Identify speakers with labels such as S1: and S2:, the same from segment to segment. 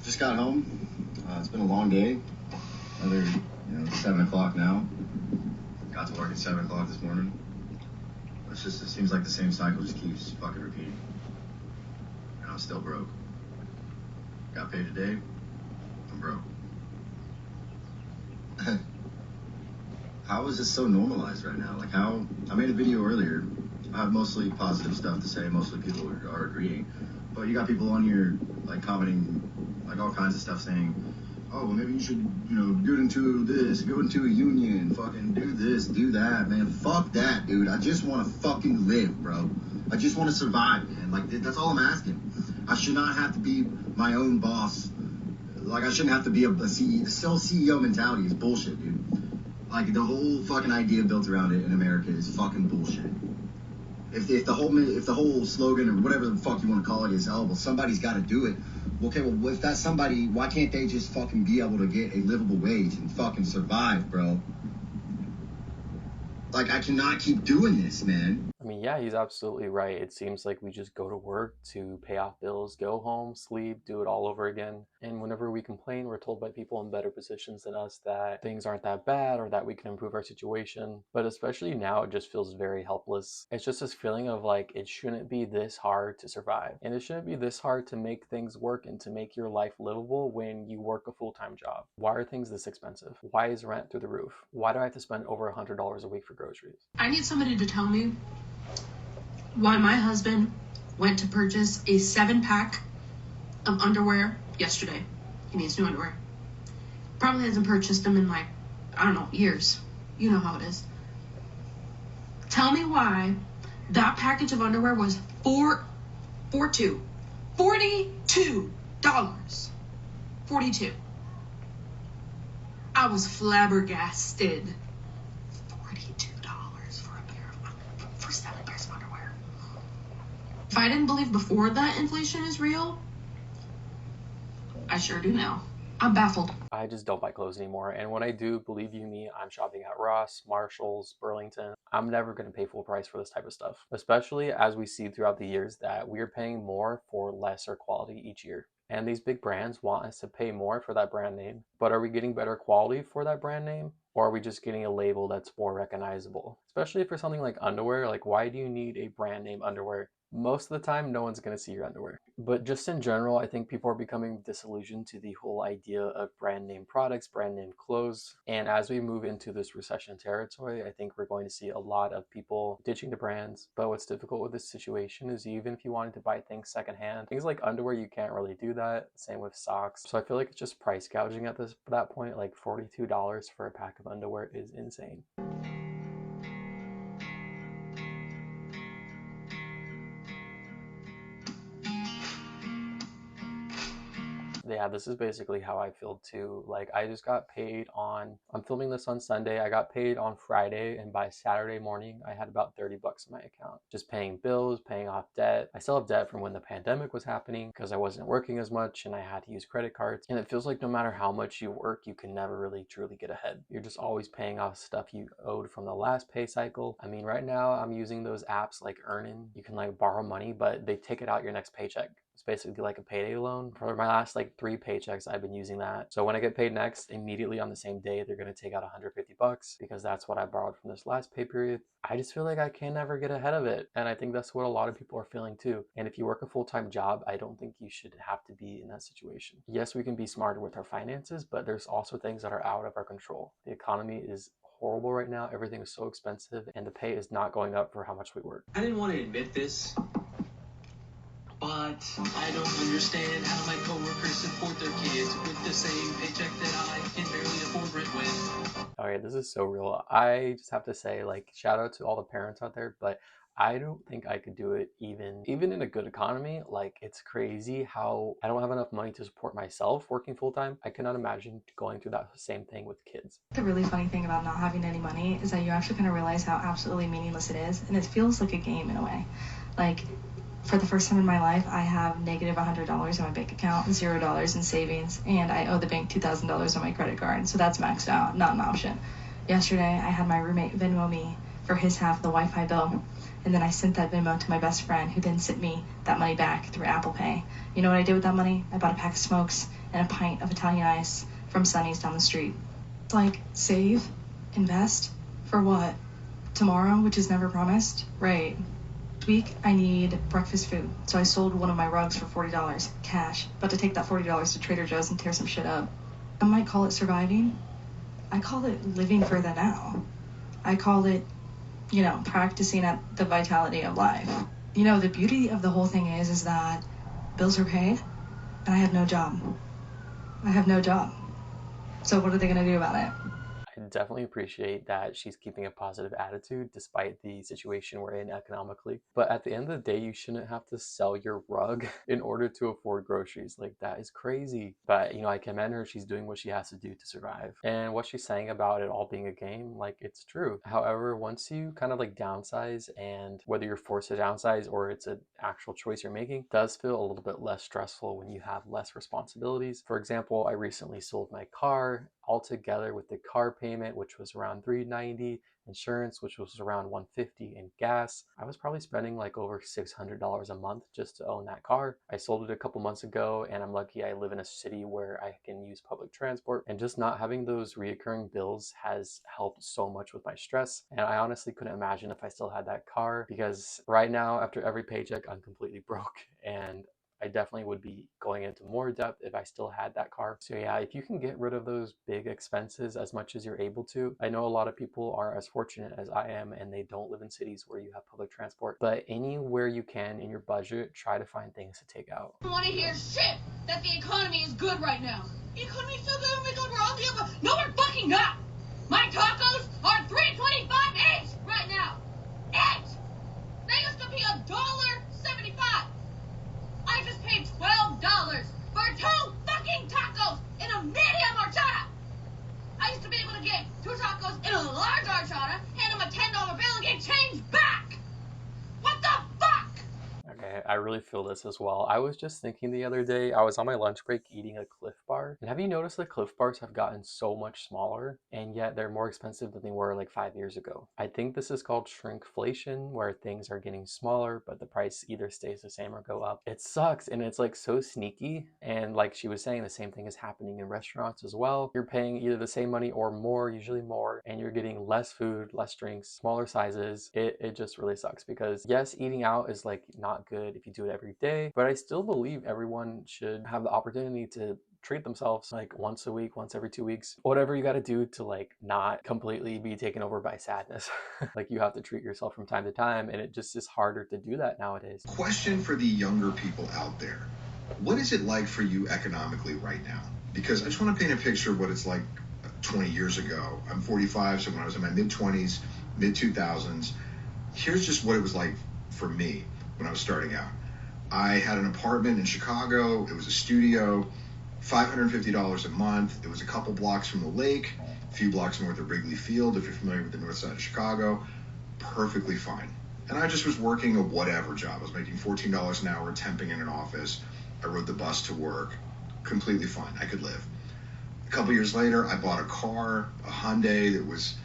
S1: Just got home. It's been a long day. Another, 7 o'clock now. Got to work at 7 o'clock this morning. It seems like the same cycle just keeps fucking repeating. And I'm still broke. Got paid today. I'm broke. How is this so normalized right now? Like how, I made a video earlier. I have mostly positive stuff to say. Mostly people are agreeing. But you got people on here like commenting like all kinds of stuff saying, oh, well, maybe you should, go into this, go into a union, fucking do this, do that, man. Fuck that, dude. I just want to fucking live, bro. I just want to survive, man. Like, that's all I'm asking. I should not have to be my own boss. Like, I shouldn't have to be a CEO. The CEO mentality is bullshit, dude. Like, the whole fucking idea built around it in America is fucking bullshit. If the whole slogan or whatever the fuck you want to call it is, oh, well, somebody's got to do it. Okay, well, if that's somebody, why can't they just fucking be able to get a livable wage and fucking survive, bro? Like, I cannot keep doing this, man.
S2: I mean, yeah, he's absolutely right. It seems like we just go to work to pay off bills, go home, sleep, do it all over again. And whenever we complain, we're told by people in better positions than us that things aren't that bad or that we can improve our situation. But especially now, it just feels very helpless. It's just this feeling of like, it shouldn't be this hard to survive. And it shouldn't be this hard to make things work and to make your life livable when you work a full-time job. Why are things this expensive? Why is rent through the roof? Why do I have to spend over $100 a week for groceries?
S3: I need somebody to tell me why my husband went to purchase a 7-pack of underwear yesterday. He needs new underwear. Probably hasn't purchased them in years. You know how it is. Tell me why that package of underwear was $42. $42. I was flabbergasted. For 7 pairs of underwear. If I didn't believe before that inflation is real, I sure do now. I'm baffled.
S2: I just don't buy clothes anymore. And when I do, believe you me, I'm shopping at Ross, Marshalls, Burlington. I'm never going to pay full price for this type of stuff, especially as we see throughout the years that we're paying more for lesser quality each year. And these big brands want us to pay more for that brand name. But are we getting better quality for that brand name? Or are we just getting a label that's more recognizable? Especially for something like underwear, like why do you need a brand name underwear? Most of the time, no one's going to see your underwear. But just in general, I think people are becoming disillusioned to the whole idea of brand name products, brand name clothes. And as we move into this recession territory, I think we're going to see a lot of people ditching the brands. But what's difficult with this situation is even if you wanted to buy things secondhand, things like underwear, you can't really do that. Same with socks. So I feel like it's just price gouging at that point. Like $42 for a pack of underwear is insane. Yeah, this is basically how I feel too. Like I just got paid I'm filming this on Sunday. I got paid on Friday, and by Saturday morning, I had about $30 in my account. Just paying bills, paying off debt. I still have debt from when the pandemic was happening because I wasn't working as much and I had to use credit cards. And it feels like no matter how much you work, you can never really truly get ahead. You're just always paying off stuff you owed from the last pay cycle. I mean, right now I'm using those apps like Earnin. You can like borrow money, but they take it out your next paycheck. It's basically like a payday loan. For my last 3 paychecks, I've been using that. So when I get paid next, immediately on the same day, they're going to take out $150 because that's what I borrowed from this last pay period. I just feel like I can never get ahead of it. And I think that's what a lot of people are feeling too. And if you work a full-time job, I don't think you should have to be in that situation. Yes, we can be smarter with our finances, but there's also things that are out of our control. The economy is horrible right now. Everything is so expensive and the pay is not going up for how much we work.
S4: I didn't want to admit this, but I don't understand how my coworkers support their kids with the same paycheck that I can barely afford rent with.
S2: Okay, this is so real. I just have to say, shout out to all the parents out there, but I don't think I could do it even in a good economy. It's crazy how I don't have enough money to support myself working full-time. I cannot imagine going through that same thing with kids.
S5: The really funny thing about not having any money is that you actually kind of realize how absolutely meaningless it is, and it feels like a game in a way. For the first time in my life, I have negative $100 in my bank account, $0 in savings, and I owe the bank $2,000 on my credit card. So that's maxed out, not an option. Yesterday, I had my roommate Venmo me for his half of the Wi-Fi bill. And then I sent that Venmo to my best friend, who then sent me that money back through Apple Pay. You know what I did with that money? I bought a pack of smokes and a pint of Italian ice from Sonny's down the street. It's like, save, invest, for what? Tomorrow, which is never promised? Right. This week, I need breakfast food, so I sold one of my rugs for $40, cash. About to take that $40 to Trader Joe's and tear some shit up. I might call it surviving. I call it living for the now. I call it, practicing at the vitality of life. The beauty of the whole thing is that bills are paid and I have no job. So what are they going to do about it?
S2: I definitely appreciate that she's keeping a positive attitude despite the situation we're in economically. But at the end of the day, you shouldn't have to sell your rug in order to afford groceries. Like, that is crazy. But, I commend her. She's doing what she has to do to survive. And what she's saying about it all being a game, it's true. However, once you kind of downsize, and whether you're forced to downsize or it's an actual choice you're making, it does feel a little bit less stressful when you have less responsibilities. For example, I recently sold my car. Altogether, with the car payment, which was around $390, insurance, which was around $150, and gas, I was probably spending over $600 a month just to own that car. I sold it a couple months ago, and I'm lucky I live in a city where I can use public transport, and just not having those reoccurring bills has helped so much with my stress. And I honestly couldn't imagine if I still had that car, because right now, after every paycheck, I'm completely broke, and I definitely would be going into more depth if I still had that car. So yeah, if you can get rid of those big expenses as much as you're able to. I know a lot of people are as fortunate as I am and they don't live in cities where you have public transport, but anywhere you can in your budget, try to find things to take out.
S3: I don't want to hear shit that the economy is good right now. The economy is so good, oh my god, we're all the other. No, we're fucking not. My tacos are $3.25 each right now. Each! They used to be $1.75. I just paid $12 for 2 fucking tacos in a medium horchata. I used to be able to get 2 tacos in a large horchata, hand them a $10 bill, and get change back. What the fuck?
S2: Okay, I really feel this as well. I was just thinking the other day, I was on my lunch break eating a Cliff Bar. And have you noticed that Cliff Bars have gotten so much smaller, and yet they're more expensive than they were 5 years ago? I think this is called shrinkflation, where things are getting smaller, but the price either stays the same or go up. It sucks, and it's so sneaky. And like she was saying, the same thing is happening in restaurants as well. You're paying either the same money or more, usually more, and you're getting less food, less drinks, smaller sizes. It just really sucks, because yes, eating out is not good if you do it every day, but I still believe everyone should have the opportunity to treat themselves once a week, once every 2 weeks, whatever you got to do to not completely be taken over by sadness. You have to treat yourself from time to time, and it just is harder to do that nowadays.
S6: Question for the younger people out there. What is it like for you economically right now? Because I just want to paint a picture of what it's like 20 years ago. I'm 45, so when I was in my mid-20s, mid-2000s, here's just what it was like for me when I was starting out. I had an apartment in Chicago. It was a studio, $550 a month. It was a couple blocks from the lake, a few blocks north of Wrigley Field, if you're familiar with the north side of Chicago. Perfectly fine. And I just was working a whatever job. I was making $14 an hour, temping in an office. I rode the bus to work. Completely fine. I could live. A couple years later, I bought a car, a Hyundai that was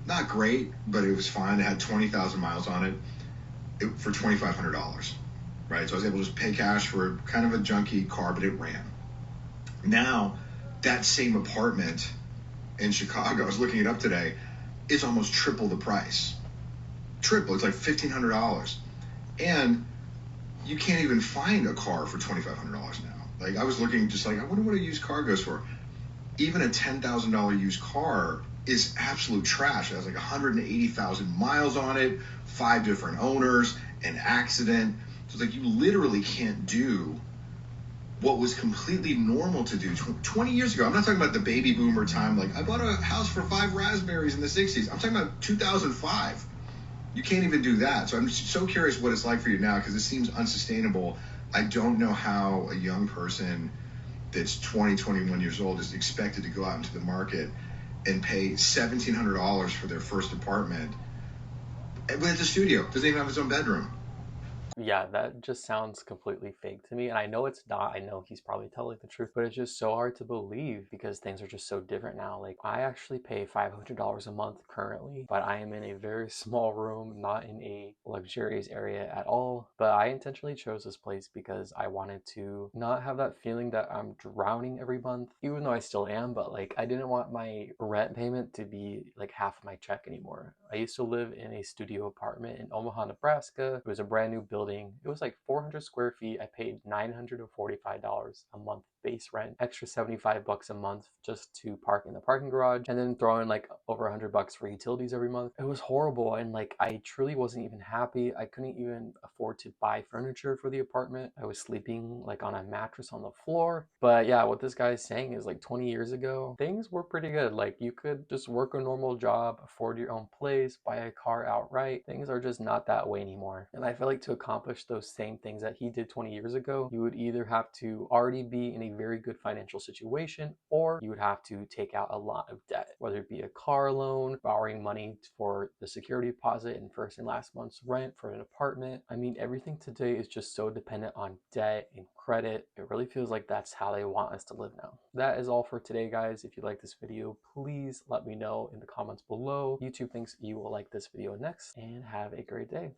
S6: not great, but it was fine. It had 20,000 miles on it. For $2,500, right? So I was able to just pay cash for kind of a junky car, but it ran. Now, that same apartment in Chicago, I was looking it up today, is almost triple the price. Triple, it's $1,500. And you can't even find a car for $2,500 now. I was looking just I wonder what a used car goes for. Even a $10,000 used car is absolute trash. It has 180,000 miles on it, 5 different owners, an accident. So it's you literally can't do what was completely normal to do 20 years ago. I'm not talking about the baby boomer time. I bought a house for 5 raspberries in the 60s. I'm talking about 2005. You can't even do that. So I'm so curious what it's like for you now, because it seems unsustainable. I don't know how a young person that's 20, 21 years old is expected to go out into the market and pay $1,700 for their first apartment. But it's a studio. Doesn't even have its own bedroom.
S2: Yeah, that just sounds completely fake to me. And I know it's not. I know he's probably telling the truth, but it's just so hard to believe because things are just so different now. Like, I actually pay $500 a month currently, but I am in a very small room, not in a luxurious area at all. But I intentionally chose this place because I wanted to not have that feeling that I'm drowning every month, even though I still am, but like, I didn't want my rent payment to be like half my check anymore. I used to live in a studio apartment in Omaha, Nebraska. It was a brand new building. It was like 400 square feet. I paid $945 a month base rent, extra 75 bucks a month just to park in the parking garage, and then throw in like over 100 bucks for utilities every month. It was horrible, and like, I truly wasn't even happy. I couldn't even afford to buy furniture for the apartment. I was sleeping like on a mattress on the floor. But yeah, what this guy is saying is like 20 years ago, things were pretty good. Like, you could just work a normal job, afford your own place, buy a car outright. Things are just not that way anymore. And I feel like to accomplish those same things that he did 20 years ago, you would either have to already be in a very good financial situation, or you would have to take out a lot of debt, whether it be a car loan, borrowing money for the security deposit and first and last month's rent for an apartment. I mean, everything today is just so dependent on debt and credit. It really feels like that's how they want us to live now. That is all for today, guys. If you like this video, please let me know in the comments below. YouTube thinks you will like this video next, and have a great day.